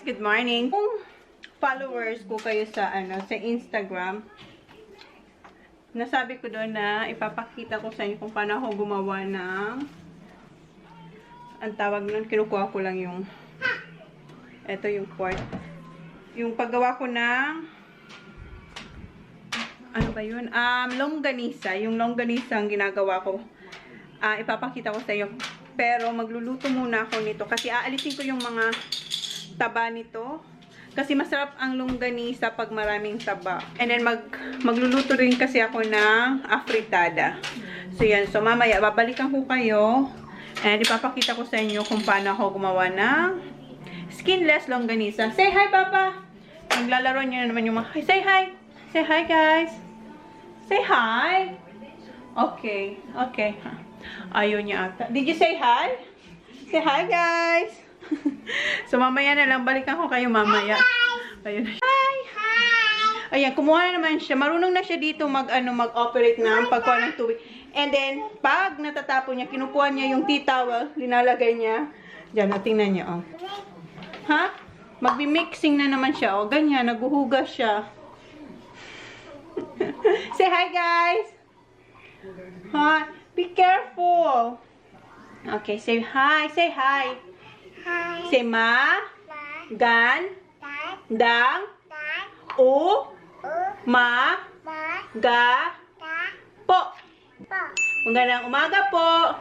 good morning. Kung followers ko kayo sa sa Instagram, nasabi ko doon na ipapakita ko sa inyo kung paano ako gumawa ng ang tawag nun, kinukuha ko lang yung yung part. Yung paggawa ko ng ano ba yun? Longganisa. Yung longganisa ang ginagawa ko. Ipapakita ko sa iyo. Pero magluluto muna ako nito kasi aalisin ko yung mga taba nito. Kasi masarap ang longganisa pag maraming taba. And then magluluto rin kasi ako ng afritada. So yan. So mamaya babalikan ko kayo. And ipapakita ko sa inyo kung paano ako gumawa ng skinless longganisa. Say hi, Papa! Naglalaro niyo na naman yung mga... Say hi! Say hi, guys! Say hi! Okay. Okay. Ayaw niya ata. Did you say hi? Say hi, guys! So, mamaya na lang. Balikan ko kayo mamaya. Ayun. Hi! Hi! Ayan, kumuha na naman siya. Marunong na siya dito mag-operate ng pagkuha ng tubig. And then, pag natatapon niya, kinukuha niya yung tea towel, linalagay niya. Diyan, tingnan niya, oh. Ha? Magbi-mixing na naman siya, oh. Ganyan, naguhugas siya. Say hi, guys! Hi! Be careful! Okay, say hi. Say hi. Hi. Say ma. Gan. Dang. U. Ma. Ga. Po. Magandang umaga po.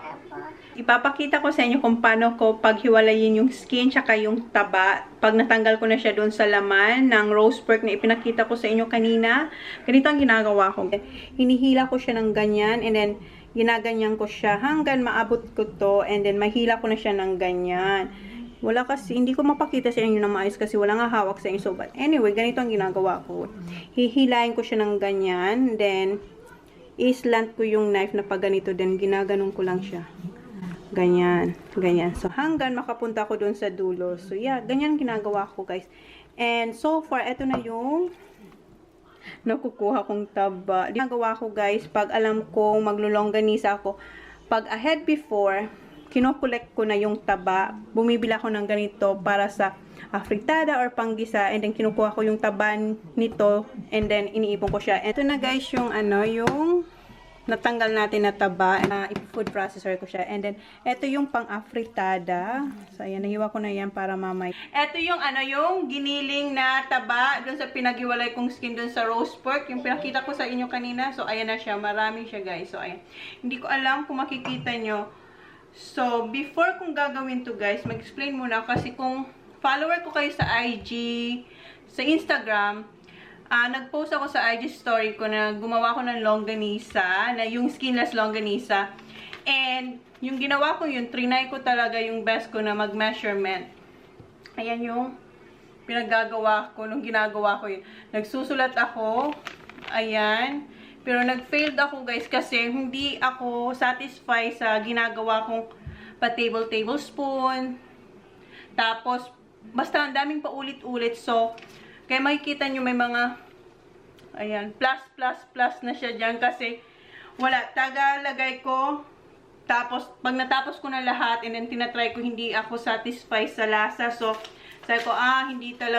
Ipapakita ko sa inyo kung paano ko paghiwalayin yung skin tsaka yung taba. Pag natanggal ko na siya doon sa laman ng roast pork na ipinakita ko sa inyo kanina. Ganito ang ginagawa ko. Hinihila ko siya ng ganyan and then ginaganyan ko siya hanggang maabot ko to and then mahila ko na siya ng ganyan. Wala kasi, hindi ko mapakita sa inyo na maayos kasi wala nga hawak sa inyo. So, but anyway, ganito ang ginagawa ko. Hihilain ko siya ng ganyan, then islant ko yung knife na pag ganito, then ginaganon ko lang siya. Ganyan, ganyan. So, hanggang makapunta ko dun sa dulo. So, yeah, ganyan ginagawa ko, guys. And so far, eto na yung nakukuha kong taba. Ginagawa ko, guys, pag alam kong maglulongganisa ako, pag ahead before, kinokolekt ko na yung taba. Bumibila ko ng ganito para sa afritada or panggisa, and then kinukuha ko yung taba nito, and then iniipon ko siya. Ito na, guys, yung yung natanggal natin na taba, food processor ko siya. And then, ito yung pang-afritada. So, ayan, nahiwa ko na yan para mamay. Ito yung, yung giniling na taba dun sa pinaghiwalay kong skin dun sa roast pork. Yung pinakita ko sa inyo kanina. So, ayan na siya. Marami siya, guys. So, ayan. Hindi ko alam kung makikita nyo. So, before kong gagawin to, guys, mag-explain muna. Kasi kung follower ko kayo sa IG, sa Instagram, nag-post ako sa IG story ko na gumawa ko ng longganisa, na yung skinless longganisa. And, yung ginawa ko yun, trinay ko talaga yung best ko na mag-measurement. Ayan yung pinaggagawa ko nung ginagawa ko yun. Nagsusulat ako, ayan. Pero nag-failed ako, guys, kasi hindi ako satisfied sa ginagawa kong pa-tablespoon. Tapos, basta ang daming paulit-ulit. So, kaya makikita nyo may mga, ayan, plus na siya dyan kasi wala, tagalagay ko, tapos pag natapos ko na lahat and then tinatry ko, hindi ako satisfied sa lasa. So, sabi ko,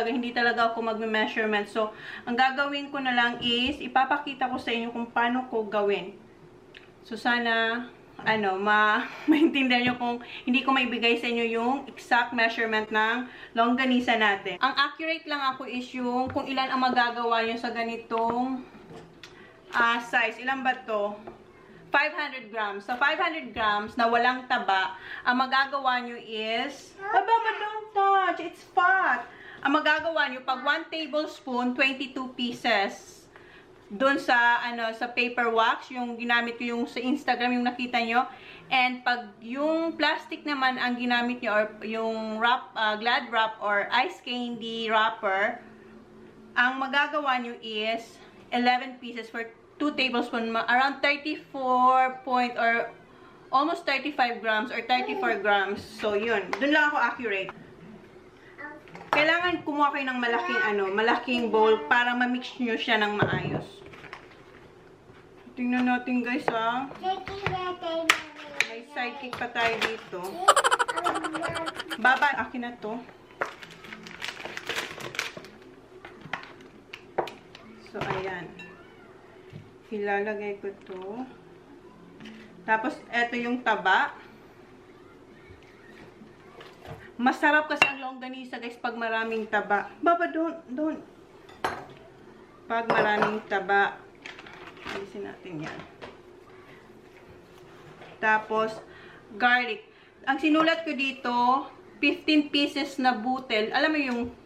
hindi talaga ako mag-measurement. So, ang gagawin ko na lang is, ipapakita ko sa inyo kung paano ko gawin. So, sana maintindihan nyo kung hindi ko maibigay sa inyo yung exact measurement ng longganisa natin. Ang accurate lang ako is yung kung ilan ang magagawa nyo sa ganitong size. Ilan ba to? 500 grams. Sa 500 grams na walang taba, ang magagawa nyo is, don't touch, it's fat. Ang magagawa nyo, pag 1 tablespoon, 22 pieces. Doon sa sa paper wax, yung ginamit ko yung sa Instagram, yung nakita nyo. And pag yung plastic naman ang ginamit nyo, or yung wrap, glad wrap or ice candy wrapper, ang magagawa nyo is 11 pieces for 2 tablespoon, around 34 or almost 35 grams or 34 grams. So yun, doon lang ako accurate. Kailangan kumuha kayo ng malaking bowl para ma-mix nyo siya ng maayos. Tingnan natin, guys, May sidekick pa tayo dito. Baba, akin na to. So, ayan. Ilalagay ko to. Tapos, eto yung taba. Masarap kasi ang longganisa, guys, pag maraming taba. Baba, don't. Pag maraming taba. Alisin natin yan. Tapos, garlic. Ang sinulat ko dito, 15 pieces na butel. Alam mo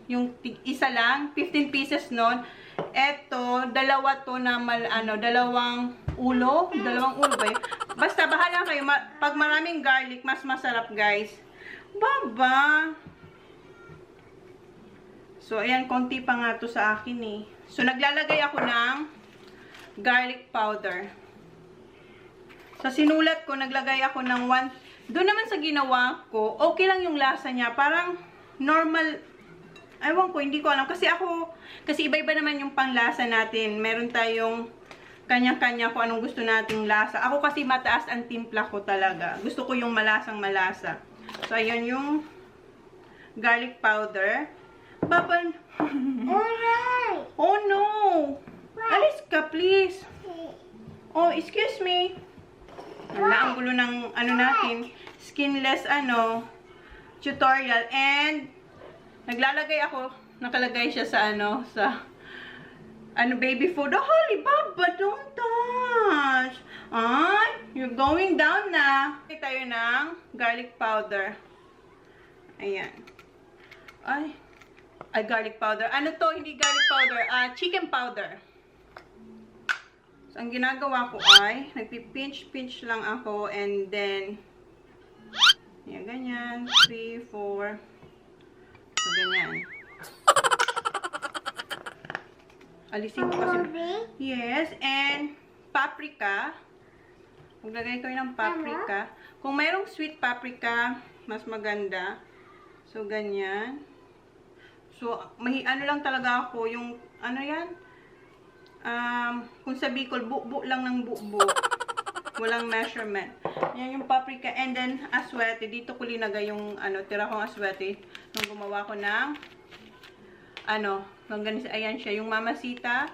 yung isa lang, 15 pieces nun. Eto, dalawa to na dalawang ulo. Dalawang ulo ba yun? Basta, bahala kayo. Pag maraming garlic, mas masarap, guys. Baba! So, ayan, konti pa nga to sa akin eh. So, naglalagay ako ng garlic powder. Sa sinulat ko, naglagay ako ng 1. Doon naman sa ginawa ko, okay lang yung lasa niya. Parang normal. Ewan ko, hindi ko alam. Kasi iba-iba naman yung panglasa natin. Meron tayong kanya-kanya kung anong gusto nating lasa. Ako kasi mataas ang timpla ko talaga. Gusto ko yung malasang malasa. So, ayan yung garlic powder. Baban. Alright. Oh, no. Alis ka, please. Oh, excuse me. Wala, ang gulo ng natin. Skinless, tutorial. And, nakalagay siya sa baby food. Oh, holy baba, don't touch. Ay, you're going down na. Ito tayo ng garlic powder. Ayan. Ay, garlic powder. Ano to? Hindi garlic powder. Chicken powder. So, ang ginagawa ko ay, nagpipinch-pinch lang ako and then, yan, ganyan. 3, 4. So, ganyan. Alisin ko kasi. Yes, and paprika. Maglagay ko ng paprika. Kung mayroong sweet paprika, mas maganda. So, ganyan. So, lang talaga ako yung, kung sa Bicol, bu lang ng bu. Walang measurement. Yan yung paprika. And then, aswete. Dito ko linagay yung, tira kong aswete. Nung gumawa ko ng, ayan siya, yung mamasita.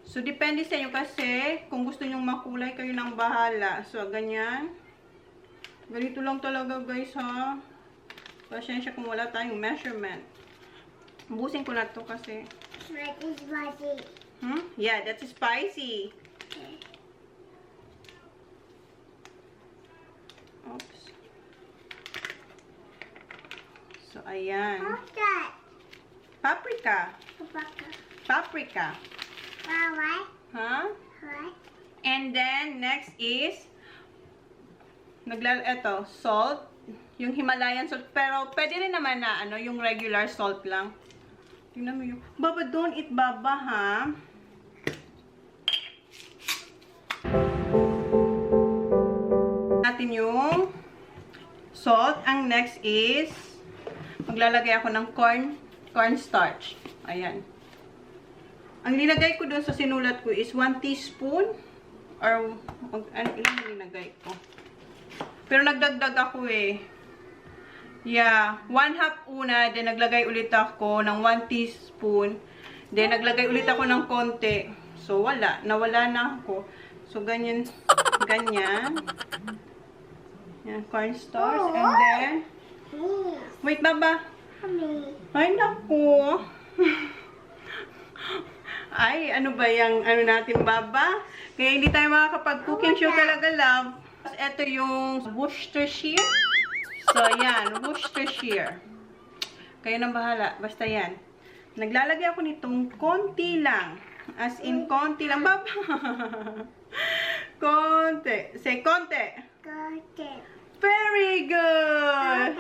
So, depende sa inyo kasi, kung gusto nyong makulay, kayo nang bahala. So, ganyan. Ganito lang talaga, guys, ha. Pasensya kung wala tayong measurement. Ubusin ko na to kasi. That is spicy. Yeah, that's spicy. Oops. So, ayan. What's that? Paprika. Paprika. What? Huh? What? And then, next is, salt. Yung Himalayan salt. Pero, pwede rin naman na, yung regular salt lang. Tingnan mo yung, Baba, don't eat Baba, ha? Natin yung salt. Ang next is, maglalagay ako ng cornstarch. Ayan. Ang linagay ko doon sa sinulat ko is 1 teaspoon or ilang linagay ko. Pero nagdagdag ako eh. Yeah, 1/2 una, then naglagay ulit ako ng 1 teaspoon. Then naglagay ulit ako ng konti. So nawala na ako. So ganyan. Yan, cornstarch and then wait, Baba. Ay, naku. Ay, ano ba yung natin, Baba? Kaya hindi tayo makakapag-cooking show talaga, love. Tapos, ito yung Worcestershire. So, yan. Worcestershire. Kayo nang bahala. Basta yan. Naglalagay ako nitong konti lang. As in, konti lang, Baba. Konti. Say, konti. Very good.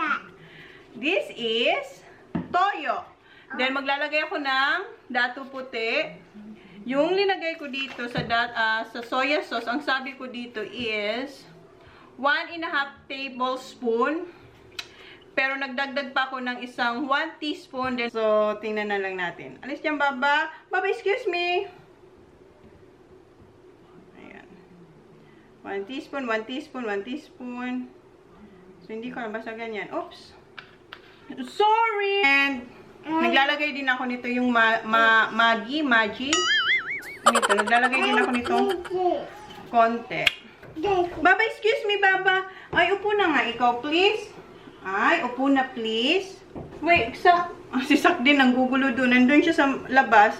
This is toyo. Then, maglalagay ako ng dato puti. Yung linagay ko dito sa soya sauce, ang sabi ko dito is 1.5 tablespoon. Pero nagdagdag pa ako ng isang 1 teaspoon. Then, so, tingnan na lang natin. Alis dyan, Baba. Baba, excuse me. Ayan. 1 teaspoon, 1 teaspoon, 1 teaspoon. So, hindi ko na basta ganyan. Oops. Sorry! And, naglalagay din ako nito yung Maggi. Nito, naglalagay din ako nitong konti. Baba, excuse me, Baba. Ay, upo na nga ikaw, please. Ay, upo na, please. Wait, si Sak din nanggugulo doon. Nandun siya sa labas.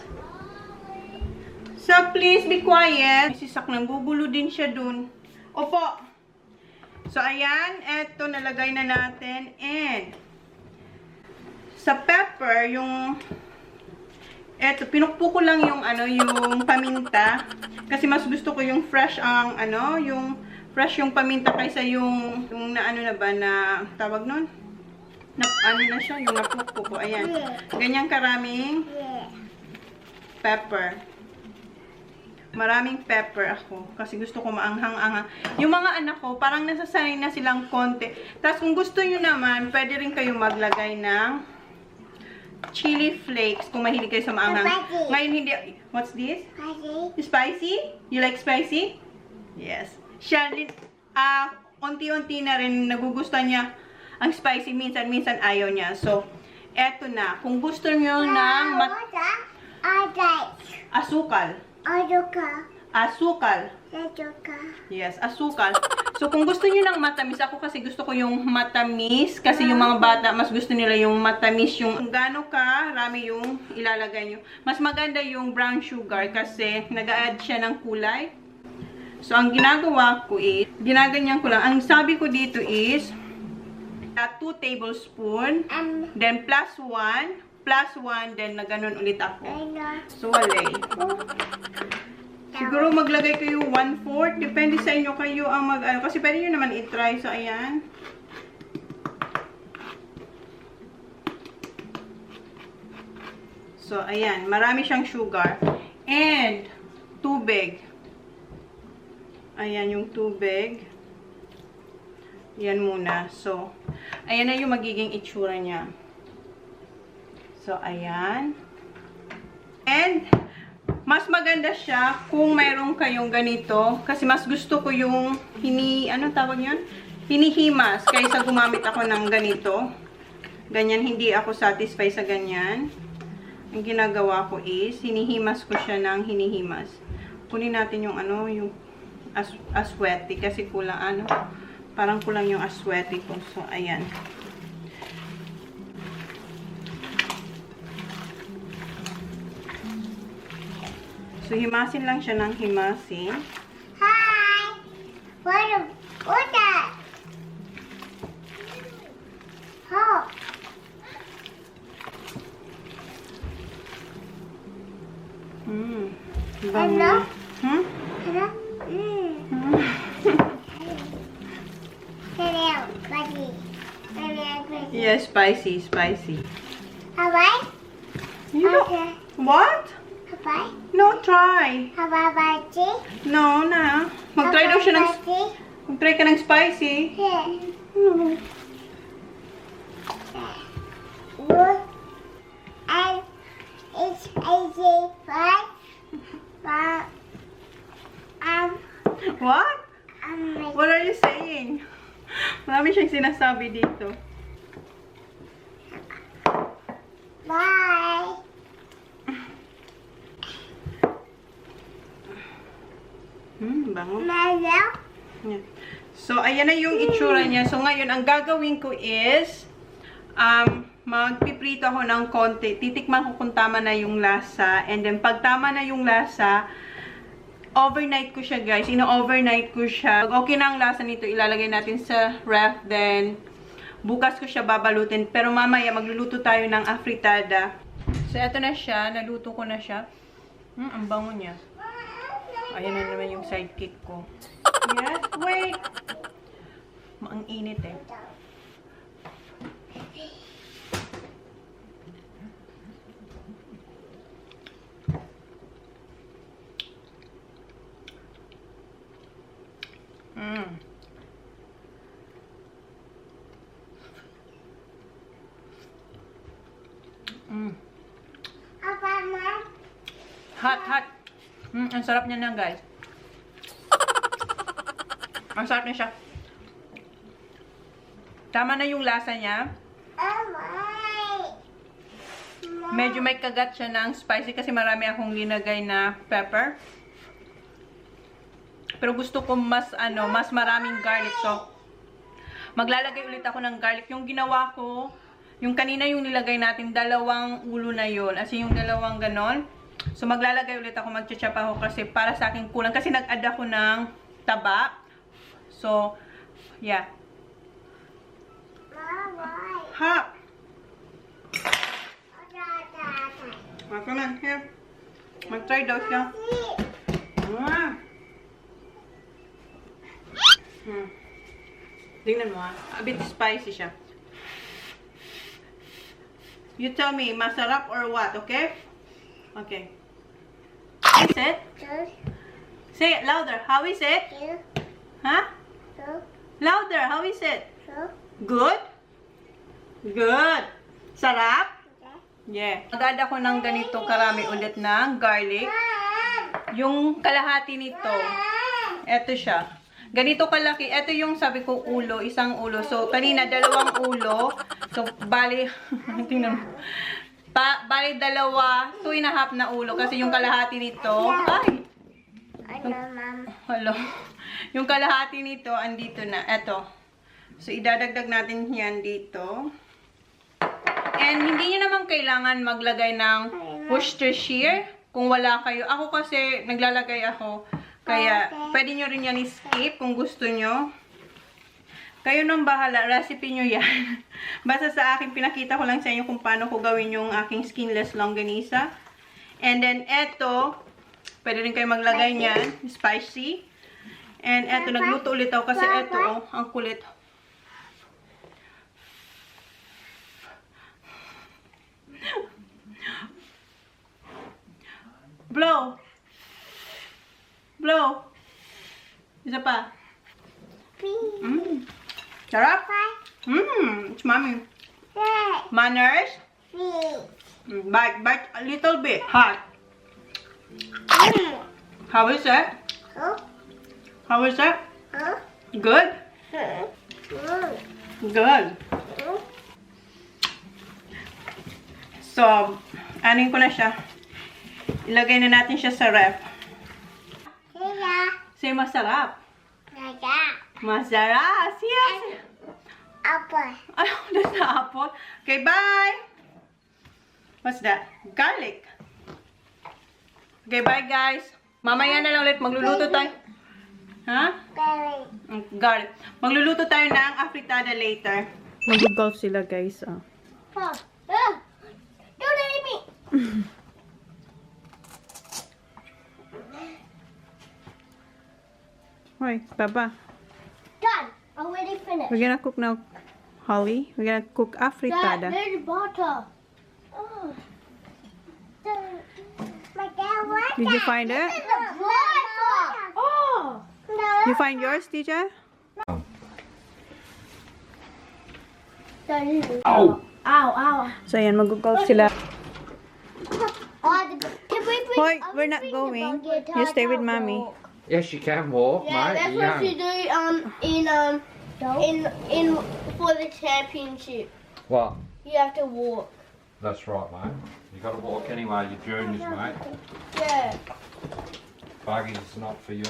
Sak, please, be quiet. Si Sak nanggugulo din siya doon. Opo. So, ayan. Eto, nalagay na natin. And, sa pepper, eto, pinukpo ko lang yung, yung paminta. Kasi mas gusto ko yung fresh yung fresh yung paminta kaysa yung na ba, na, tawag nun? Na siya, yung napukpo ko. Ayan. Ganyang karaming pepper. Maraming pepper ako. Kasi gusto ko maanghang-anghang. Yung mga anak ko, parang nasasanay na silang konti. Tapos kung gusto nyo naman, pwede rin kayo maglagay ng chili flakes kung mahilig kayo sa maanghang. Ngayon hindi, what's this? Spicy? You like spicy? Yes. Siya, unti-unti na rin nagugustuhan niya ang spicy. Minsan ayaw niya. So, eto na. Kung gusto niyo ng asukal. Asukal. Yes, asukal. So, kung gusto niyo ng matamis, ako kasi gusto ko yung matamis. Kasi yung mga bata, mas gusto nila yung matamis. Yung kung gaano ka, rami yung ilalagay nyo. Mas maganda yung brown sugar kasi nag-a-add siya ng kulay. So, ang ginagawa ko is, ginaganyan ko lang. Ang sabi ko dito is, 2 tablespoon, then plus 1, then na ganun ulit ako. So, walay. Siguro maglagay kayo 1/4. Depende sa inyo kayo ang kasi pwede nyo naman i-try. So, ayan. So, ayan. Marami siyang sugar. And, tubig. Ayan yung tubig. Yan muna. So, ayan na yung magiging itsura niya. So, ayan. And, mas maganda siya kung mayroon kayong ganito. Kasi mas gusto ko yung ano tawag yun? Hinihimas. Kaysa gumamit ako ng ganito. Ganyan, hindi ako satisfied sa ganyan. Ang ginagawa ko is, hinihimas ko siya ng hinihimas. Kunin natin yung yung asweti. Kasi kulang parang kulang yung asweti ko. So, ayan. So, himasin lang siya ng himasin. Hi! What that? Oh. Hello? Hello? Hello, buddy. Yes, spicy, spicy. Hawaii? You don't... Okay. What? Hawaii? No, try. Hawaii? No, na. Mag-try daw siya ng... Mag-try ka ng spicy. Here. No. And it's easy, right? But, What? What are you saying? Marami siyang sinasabi dito. Bye. Bango. Hello? Yeah. So, ayan na yung itsura niya. So, ngayon, ang gagawin ko is, magpiprito ako ng konti. Titikman ko kung tama na yung lasa. And then, pag tama na yung lasa, overnight ko siya, guys. Ino-overnight ko siya. Pag okay na ang lasa nito, ilalagay natin sa ref. Then, bukas ko siya babalutin. Pero mamaya, magluluto tayo ng afritada. So, eto na siya. Naluto ko na siya. Ang bango niya. Ayan na naman yung sidekick ko. Yes, wait. Ang init eh. Hot, hot. Ang sarap niya na, guys. Ang sarap niya siya. Tama na yung lasa niya. Medyo may kagat siya ng spicy kasi marami akong ginagay na pepper. Pero gusto ko mas maraming garlic. So, maglalagay ulit ako ng garlic. Yung ginawa ko, yung kanina yung nilagay natin, 2 ulo na yun. As in, yung 2 ganon. So, maglalagay ulit ako, mag-chop ako kasi para sa akin kulang. Kasi nag-add ako ng taba. So, yeah. Ha! Come on, here. Mag-try daw siya. Tingnan mo a bit spicy siya. You tell me, masarap or what, okay? Okay. How is it? Say it louder. How is it? Huh? Louder. How is it? Good? Good. Sarap? Yeah. Mag-add ako ng ganito karami ulit ng garlic. Yung kalahati nito, eto siya. Ganito kalaki. Eto yung sabi ko ulo, isang ulo. So, kanina 2 ulo. So, bali, tingnan mo. Bali 2.5 na ulo. Kasi yung kalahati nito, ay! Hello. Yung kalahati nito, andito na. Eto. So, idadagdag natin yan dito. And, hindi nyo naman kailangan maglagay ng Worcestershire kung wala kayo. Ako kasi, naglalagay ako. Kaya, pwede nyo rin yan i-skip kung gusto nyo. Kayo nang bahala. Recipe nyo yan. Basta sa akin, pinakita ko lang sa inyo kung paano ko gawin yung aking skinless longganisa. And then, eto, pwede rin kayo maglagay niyan. Spicy. And eto, nagluto ulit ako kasi eto, ang kulit. Blow. Blow. Isa pa. Sarap. It's mommy. Manners. Bite a little bit. Hot. How is it? How is it? Good? Good. So, anin ko na siya. Ilagay na natin siya sa ref. Say masarap. Masarap. Yes. Apple. Oh, that's the apple. Okay, bye. What's that? Garlic. Okay, bye guys. Mamaya na lang ulit. Magluluto tayo. Ha? Garlic. Magluluto tayo ng afritada later. Mag-golf sila guys. Don't eat me. Hoy, Baba. Done. Already finished. We're gonna cook now, Holly. We're gonna cook afritada. There's butter. Oh. My dad wants Did you find it? Oh. No. You find yours, teacher? Ow. Ow. So, ayan, mag-golf sila. Hoy, we're not going. You stay with mommy. Yes, you can walk, Yeah, mate. that's You're what you young. do in for the championship. What? You have to walk. That's right, mate. You got to walk anyway. You're juniors, mate. Yeah. Buggy's not for you.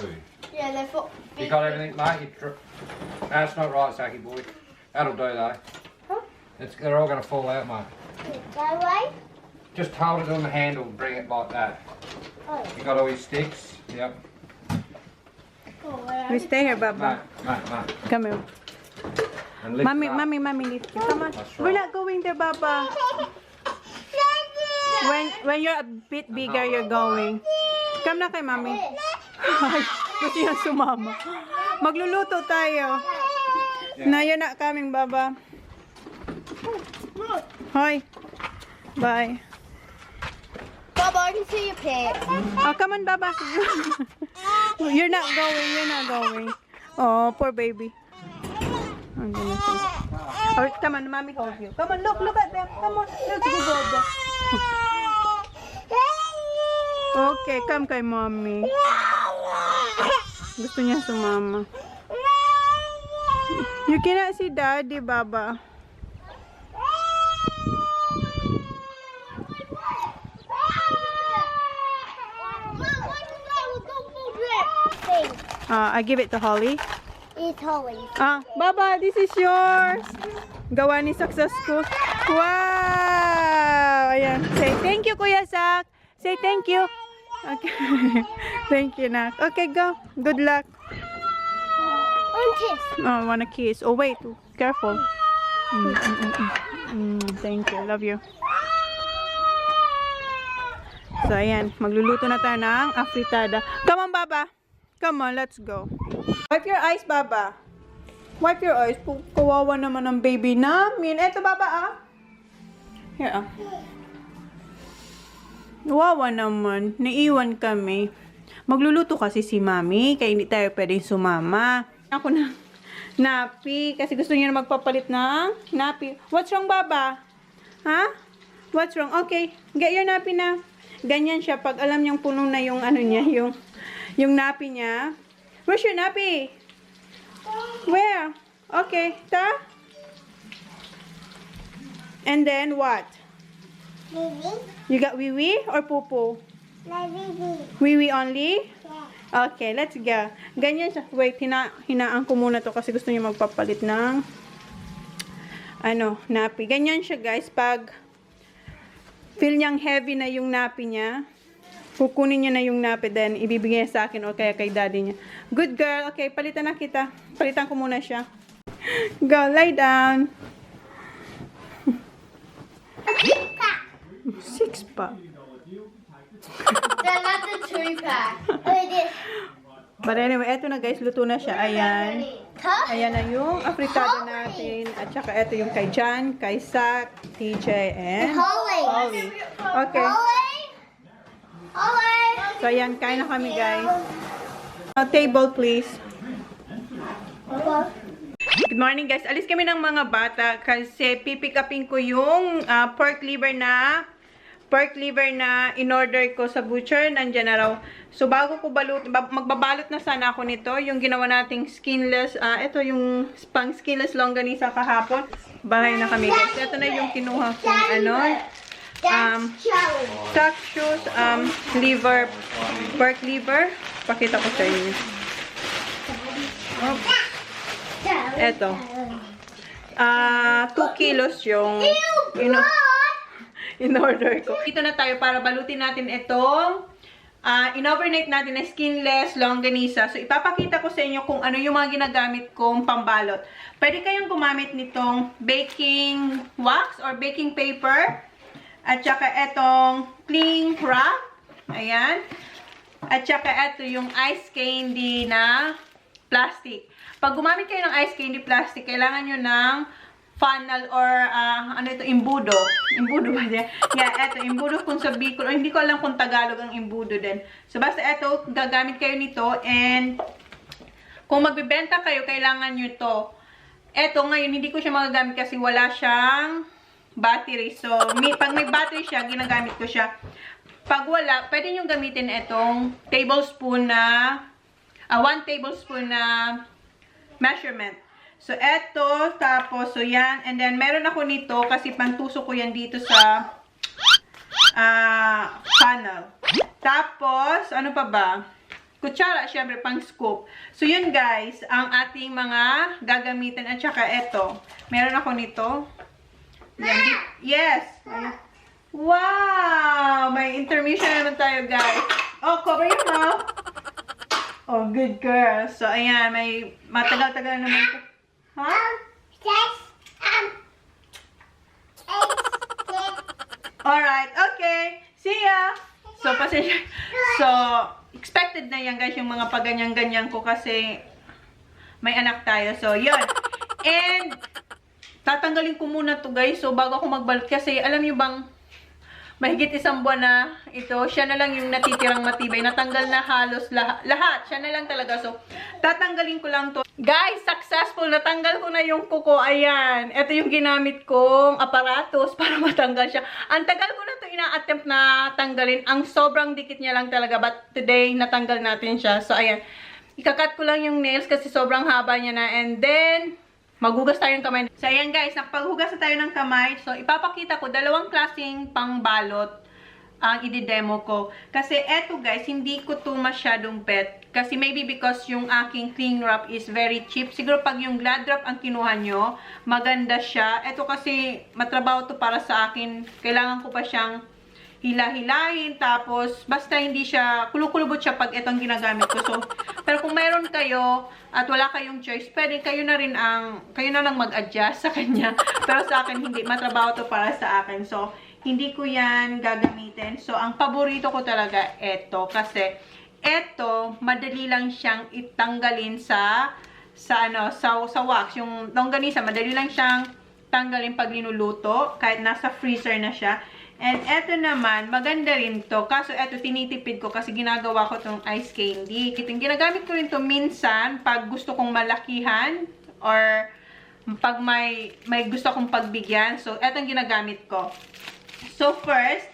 Yeah, they're for. You got everything, mate? That's not right, Saki boy. That'll do though. Huh? They're all going to fall out, mate. That way? Just hold it on the handle and bring it like that. Oh. You got all your sticks? Yep. We stay here, Baba. Mate. Come here. And lift it up. Mommy, lift you. Come on. That's We're right. not going there, Baba. When you're a bit bigger, you're going. Come na kay Mommy. Ay, gusto niya sumama. Magluluto tayo. No, you're not coming, Baba. Hoy. Bye. Baba, I can see your pants. Oh, come on, Baba. You're not going. Oh, poor baby. Oh, goodness. Oh, come on, Mommy hold you. Come on, look at them. Come on, let's go, Baba. Okay, come kay Mommy. Gusto niya sumama. You cannot see Daddy, Baba. I give it to Holly. It's Holly. Baba, this is yours. Gawa ni Success School. Wow! Ayan. Say thank you, Kuya Sak. Say thank you. Okay. Thank you, Nak. Okay, go. Good luck. And kiss. Oh, I wanna kiss. Oh, wait. Careful. Thank you. Love you. So, ayan. Magluluto na tayo ng afritada. Come on, Baba. Come on, let's go. Wipe your eyes, Baba. Wipe your eyes. Kawawa naman ang baby namin. Eto, Baba, Here, Wawa naman. Naiwan kami. Magluluto kasi si Mami, kaya hindi tayo pwedeng sumama. Ako na napi, kasi gusto niya na magpapalit ng napi. What's wrong, Baba? Ha? What's wrong? Okay, get your napi na. Ganyan siya pag alam niyang puno na yung ano niya, yung napi niya. Where's your napi? Where? Okay, ta? And then what? Baby. You got wee-wee or poo-poo? My baby. Wee-wee only? Yeah. Okay, let's go. Ganyan siya. Wait, hinaan ko muna to kasi gusto niya magpapalit ng napi. Ganyan siya, guys. Pag feel niyang heavy na yung napi niya, kukunin niya na yung napi, then ibibigay niya sa akin o kaya kay daddy niya. Good girl. Okay, palitan na kita. Palitan ko muna siya. Go, lie down. 6-pack. They're not the 2-pack. But anyway, eto na guys, luto na siya. Ayan. Ayan na yung afritada natin. At saka eto yung kay Jan, kay Sak, TJ, and Holly. Okay. So ayan, kain na kami guys. Table please. Good morning guys. Alis kami ng mga bata kasi pipick upin ko yung pork liver na in-order ko sa butcher. Nandiyan na raw. So bago ko magbabalot na sana ako nito. Yung ginawa nating skinless, ito yung pang skinless longganisa kahapon. Bahay na kami guys. Ito na yung kinuha kong stock shoes, liver, pork liver. Pakita ko sa inyo. Eto. 2 kilos yung in-order ko. Dito na tayo para balutin natin itong in-overnight natin na skinless longganisa. So, ipapakita ko sa inyo kung ano yung mga ginagamit kong pambalot. Pwede kayong gumamit nitong baking wax or baking paper. At saka itong cling wrap. Ayan. At saka ito yung ice candy na plastic. Pag gumamit kayo ng ice candy plastic, kailangan nyo ng funnel or imbudo. Imbudo ba yan? Yeah, eto, imbudo kung sa Bicol. O hindi ko alam kung Tagalog ang imbudo din. So, basta eto, gagamit kayo nito. And, kung magbibenta kayo, kailangan nyo to. Eto, ngayon, hindi ko siya magagamit kasi wala siyang battery. So, pag may battery siya, ginagamit ko siya. Pag wala, pwede nyo gamitin itong tablespoon na, 1 tablespoon na measurement. So, eto, tapos, so yan. And then, meron ako nito kasi pantusok ko yan dito sa funnel. Tapos, ano pa ba? Kutsara, syempre, pang scoop. So, yun guys, ang ating mga gagamitin. At saka, eto. Meron ako nito. Yan. Yes! Ayan. Wow! May intermission naman tayo, guys. Oh, cover your mouth. Oh, good girl. So, ayan, may matagal-tagal naman. Ha? Alright, okay. See ya! So, pasensya. So, expected na yan, guys, yung mga paganyan-ganyan ko kasi may anak tayo. So, yun. And, tatanggalin ko muna to guys. So, bago ako magbalot kasi, alam nyo bang, mahigit 1 buwan na ito. Siya na lang yung natitirang matibay. Natanggal na halos lahat. Siya na lang talaga. So, tatanggalin ko lang to. Guys, successful. Natanggal ko na yung kuko. Ayan. Ito yung ginamit kong aparatos para matanggal siya. Ang tagal ko na to ina-attempt na tanggalin. Ang sobrang dikit niya lang talaga. But today, natanggal natin siya. So, ayan. Ikakat ko lang yung nails kasi sobrang haba niya na. And then, maghugas tayo ng kamay. So, ayan guys, nakapaghugas na tayo ng kamay. So, ipapakita ko, 2 klaseng pangbalot ang i-demo ko. Kasi eto guys, hindi ko to masyadong bet. Kasi maybe because yung aking cling wrap is very cheap. Siguro pag yung Glad wrap ang kinuha nyo, maganda siya. Ito kasi matrabaho to para sa akin. Kailangan ko pa siyang hila-hilahin. Tapos, basta hindi siya, kulukulubot siya pag itong ginagamit ko. So, pero kung mayroon kayo at wala kayong choice, pwede kayo na lang mag-adjust sa kanya. Pero sa akin, hindi. Matrabaho to para sa akin. So, hindi ko yan gagamitin. So, ang paborito ko talaga ito. Kasi, ito, madali lang siyang itanggalin sa wax. Yung longganisa, madali lang siyang tanggalin pag linuluto. Kahit nasa freezer na siya. And ito naman, maganda rin to. Kaso ito, tinitipid ko kasi ginagawa ko tong ice candy. Ginagamit ko rin to minsan pag gusto kong malakihan or pag may gusto kong pagbigyan. So, ito ang ginagamit ko. So, first,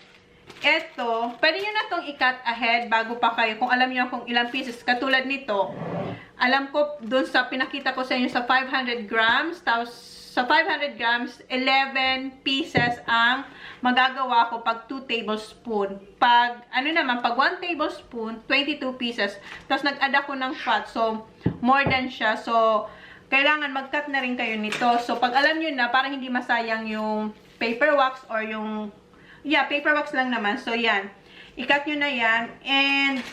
ito, pwede nyo na itong i-cut ahead bago pa kayo. Kung alam nyo kung ilang pieces. Katulad nito, alam ko dun sa pinakita ko sa inyo sa 500 grams. Tapos, sa 500 grams, 11 pieces ang magagawa ko pag 2 tablespoon. Pag 1 tablespoon, 22 pieces. Tapos, nag-add ako ng fat. So, more than siya. So, kailangan mag-cut na rin kayo nito. So, pag alam nyo na, para hindi masayang yung paper wax or yung paper wax lang naman. So, yan. I-cut nyo na yan. And,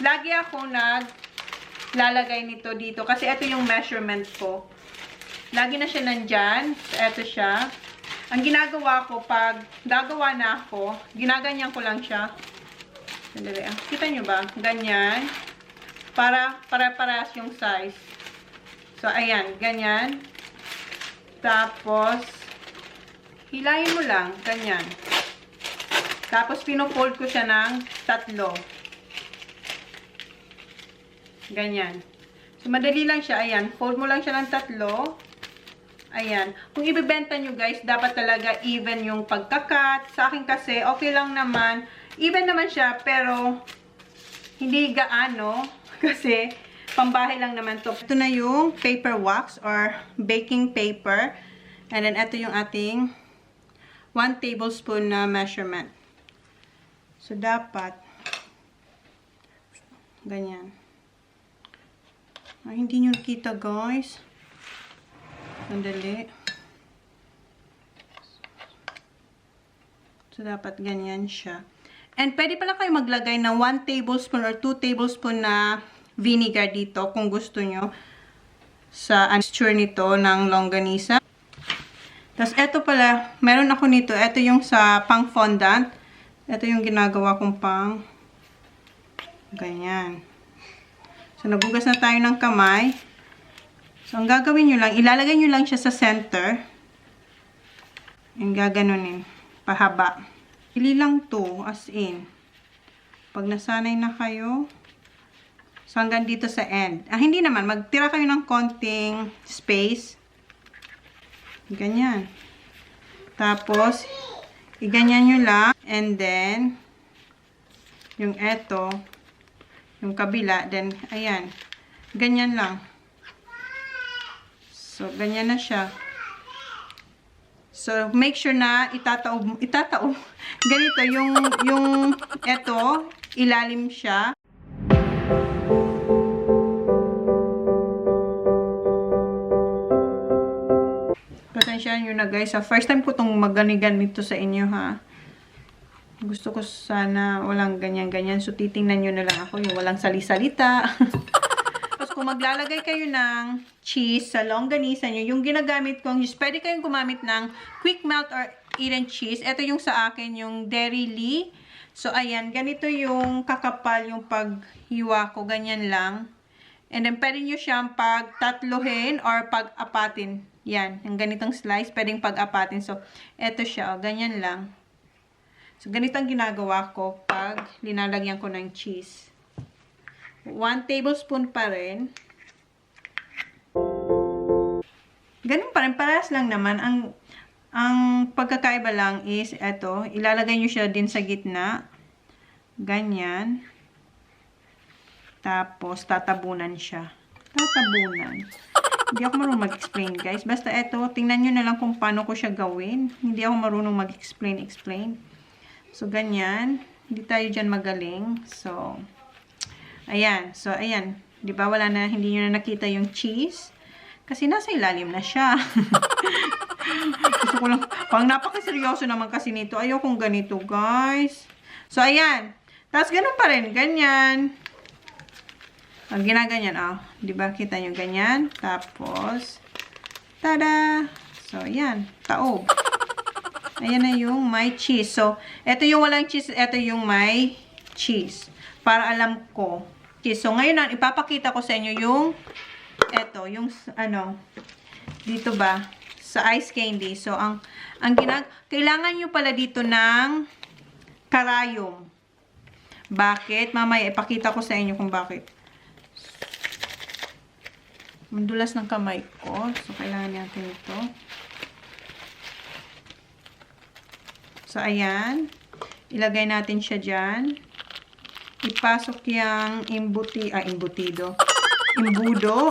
lagi ako naglalagay nito dito. Kasi ito yung measurement ko. Lagi na siya nandyan. So, ito siya. Ang ginagawa ko, pag gagawa na ako, ginaganyan ko lang siya. Sandali. Kita nyo ba? Ganyan. Para parehas yung size. So, ayan. Ganyan. Tapos, hilahin mo lang, ganyan. Tapos, pino-fold ko siya ng 3. Ganyan. So, madali lang siya. Ayan, fold mo lang siya ng 3. Ayan. Kung ibibenta nyo, guys, dapat talaga even yung pagkakat. Sa akin kasi, okay lang naman. Even naman siya, pero hindi gaano. Kasi, pambahay lang naman to. Ito na yung paper wax or baking paper. And then, ito yung ating 1 tablespoon na measurement. So, dapat ganyan. Ay, hindi nyo nakita, guys. Sandali. So, dapat ganyan siya. And, pwede pala kayo maglagay ng 1 tablespoon or 2 tablespoon na vinegar dito kung gusto nyo sa texture nito ng longganisa. Tapos, ito pala, meron ako nito. Ito yung sa pang fondant. Ito yung ginagawa kong pang ganyan. So, nagugas na tayo ng kamay. So, ang gagawin nyo lang, ilalagay nyo lang siya sa center. Yung gaganunin. Pahaba. Pili lang to, as in. Pag nasanay na kayo, so, hanggang dito sa end. Hindi naman. Magtira kayo ng konting space. Ganyan. Tapos, iganyan nyo lang. And then, yung eto, yung kabila, then, ayan. Ganyan lang. So, ganyan na siya. So, make sure na itataob. Ganito, yung eto, ilalim siya. Pasensya nyo na, guys. First time ko itong maganigan nito sa inyo, ha. Gusto ko sana walang ganyan-ganyan. So, titingnan nyo na lang ako yung walang sali-salita. Tapos, kung maglalagay kayo ng cheese sa longganisa nyo, yung ginagamit kong cheese, pwede kayong gumamit ng quick melt or Eden cheese. Ito yung sa akin, yung Dairy Lee. So, ayan. Ganito yung kakapal yung paghiwa ko. Ganyan lang. And then, pwede nyo siyang pagtatluhin or pag-apatin. Yan. Yung ganitong slice, pwedeng pag-apatin. So, eto siya. O, ganyan lang. So, ganito ang ginagawa ko pag linalagyan ko ng cheese. 1 tablespoon pa rin. Ganun pa rin. Parehas lang naman. Ang pagkakaiba lang is, eto, ilalagay nyo siya din sa gitna. Ganyan. Tapos, tatabunan siya. Tatabunan. Hindi ako marunong mag-explain, guys. Basta eto, tingnan nyo na lang kung paano ko siya gawin. Hindi ako marunong mag-explain. So, ganyan. Hindi tayo dyan magaling. So, Ayan. So, ayan. Di ba wala na, hindi nyo na nakita yung cheese? Kasi nasa ilalim na siya. Gusto ko lang, pang napakaseryoso naman kasi nito. Ayokong ganito, guys. So, ayan. Tapos, ganun pa rin. Ganyan. Pag ginaganyan, di ba? Kita nyo ganyan. Tapos, tada! So, ayan. Taob. Ayan na yung may cheese. So, ito yung walang cheese. Ito yung may cheese. Para alam ko. So, ngayon, ipapakita ko sa inyo yung yung dito ba? Sa ice candy. So, kailangan nyo pala dito ng karayom. Bakit? Mamaya, ipakita ko sa inyo kung bakit. Mandulas ng kamay ko. So, kailangan natin ito. So, ayan. Ilagay natin siya dyan. Ipasok yung imbudo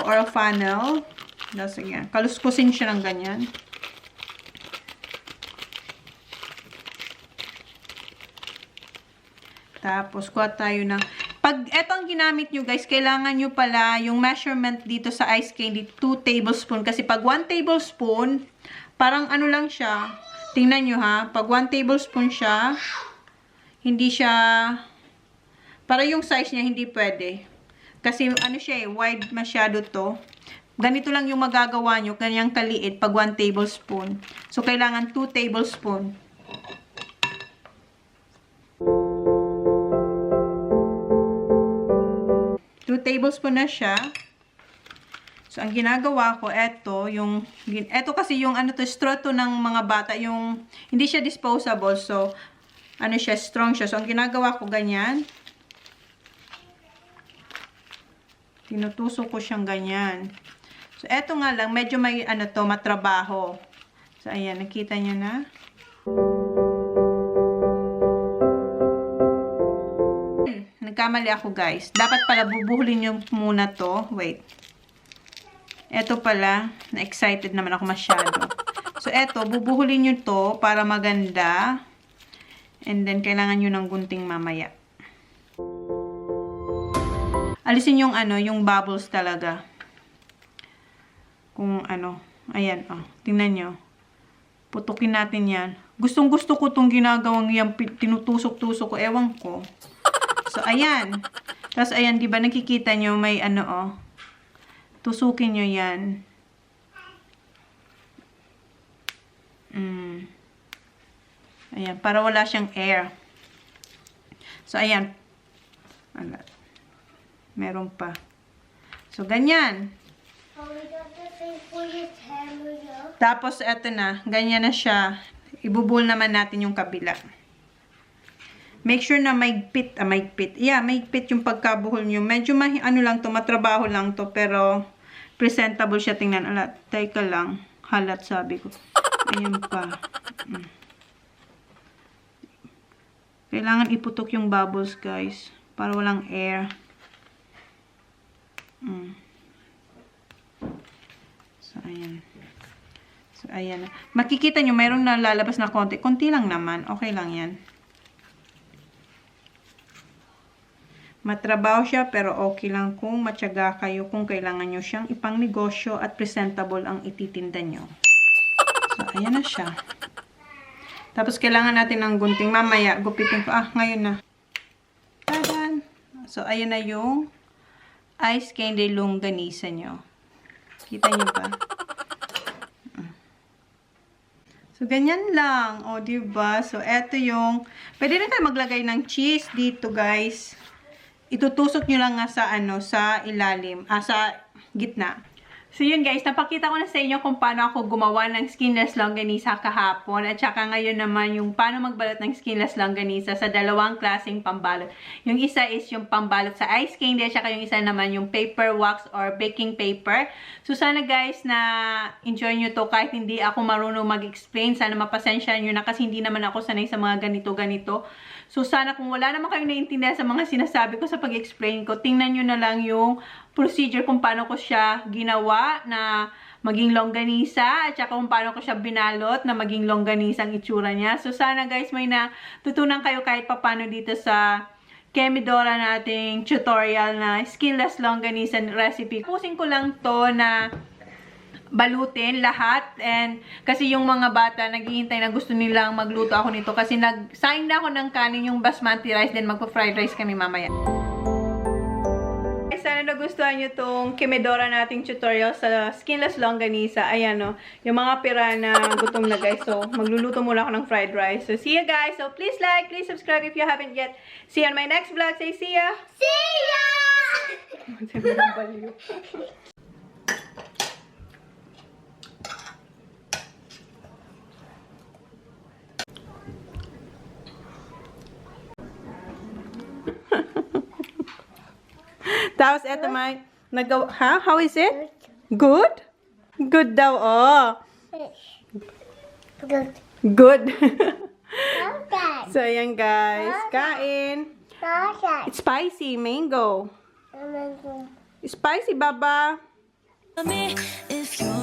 or funnel. Tapos, ayan. Kaluskusin siya ng ganyan. Tapos, kuha tayo ng... Pag eto ang ginamit nyo, guys, kailangan nyo pala yung measurement dito sa ice candy, 2 tablespoon. Kasi pag 1 tablespoon, parang ano lang siya. Tingnan nyo ha. Pag 1 tablespoon siya, hindi siya... Para yung size niya, hindi pwede. Kasi ano siya wide masyado to. Ganito lang yung magagawa nyo, kanyang kaliit pag 1 tablespoon. So, kailangan 2 tablespoon. Tablespoon na siya. So, ang ginagawa ko, eto kasi yung straw to ng mga bata, yung, hindi siya disposable, so, strong siya. So, ang ginagawa ko, ganyan. Tinutusok ko siyang ganyan. So, eto nga lang, medyo may, matrabaho. So, ayan, nakita niyo na. Nagkamali ako, guys. Dapat pala bubuhulin nyo muna to. Wait. Eto pala. Na-excited naman ako masyado. So, eto. Bubuhulin nyo to para maganda. And then, kailangan nyo ng gunting mamaya. Alisin yung yung bubbles talaga. Kung ayan, tingnan nyo. Putukin natin yan. Gustong-gusto ko itong ginagawang yan. Tinutusok-tusok ko. Ewan ko. So, ayan. Tapos, ayan, di ba nakikita nyo, may tusukin nyo yan. Ayan, para wala siyang air. So, ayan. Meron pa. So, ganyan. Tapos, eto na. Ganyan na siya. Ibubul naman natin yung kabila. Make sure na maigpit. Yeah, maigpit yung pagkabuhol nyo. Medyo lang to, matrabaho lang to, pero presentable siya. Tingnan. Teka lang. Halat, sabi ko. Ayan pa. Kailangan iputok yung bubbles, guys. Para walang air. So, ayan. So, ayan. Makikita nyo, mayroong nalalabas na konti. Konti lang naman. Okay lang yan. Matrabaho siya, pero okay lang kung matyaga kayo kung kailangan nyo siyang ipang negosyo at presentable ang ititinda nyo. So, ayan na siya. Tapos, kailangan natin ng gunting. Mamaya, gupitin ko. Ngayon na. Tadan! So, ayan na yung ice candy longganisa nyo. Kita nyo ba? So, ganyan lang. O, diba? So, eto yung... Pwede na kayo maglagay ng cheese dito, guys. Itutusok nyo lang nga sa sa ilalim, sa gitna. So yun guys, napakita ko na sa inyo kung paano ako gumawa ng skinless longganisa kahapon. At saka ngayon naman yung paano magbalot ng skinless longganisa sa dalawang klaseng pambalot. Yung isa is yung pambalot sa ice candy at saka yung isa naman yung paper wax or baking paper. So sana guys na enjoy nyo to kahit hindi ako marunong mag-explain. Sana mapasensya nyo na kasi hindi naman ako sanay sa mga ganito-ganito. So sana kung wala naman kayong naiintindihan sa mga sinasabi ko sa pag-explain ko, tingnan nyo na lang yung procedure kung paano ko siya ginawa na maging longganisa at saka kung paano ko siya binalot na maging longganisa ang itsura niya. So sana guys may natutunan kayo kahit papano dito sa kay Midora nating tutorial na skinless longganisa recipe. Pusin ko lang to na balutin lahat, and kasi yung mga bata naghihintay na gusto nilang magluto ako nito kasi nag-sign na ako ng kanin yung basmati rice, then magpa-fried rice kami mamaya. Sana nagustuhan nyo tong Kimedora nating tutorial sa skinless longganisa. Ayan, no, yung mga pira na gutom na, guys. So, magluluto muna ako ng fried rice. So, see ya, guys. So, please like, please subscribe if you haven't yet. See you on my next vlog. Say see ya! See ya! Tapos, eto may nagawa. Ha? How is it? Good? Good daw, oh. Good. Good. Okay. So, ayan, guys. Kain. Okay. It's spicy. Mango. Spicy, baba. If you're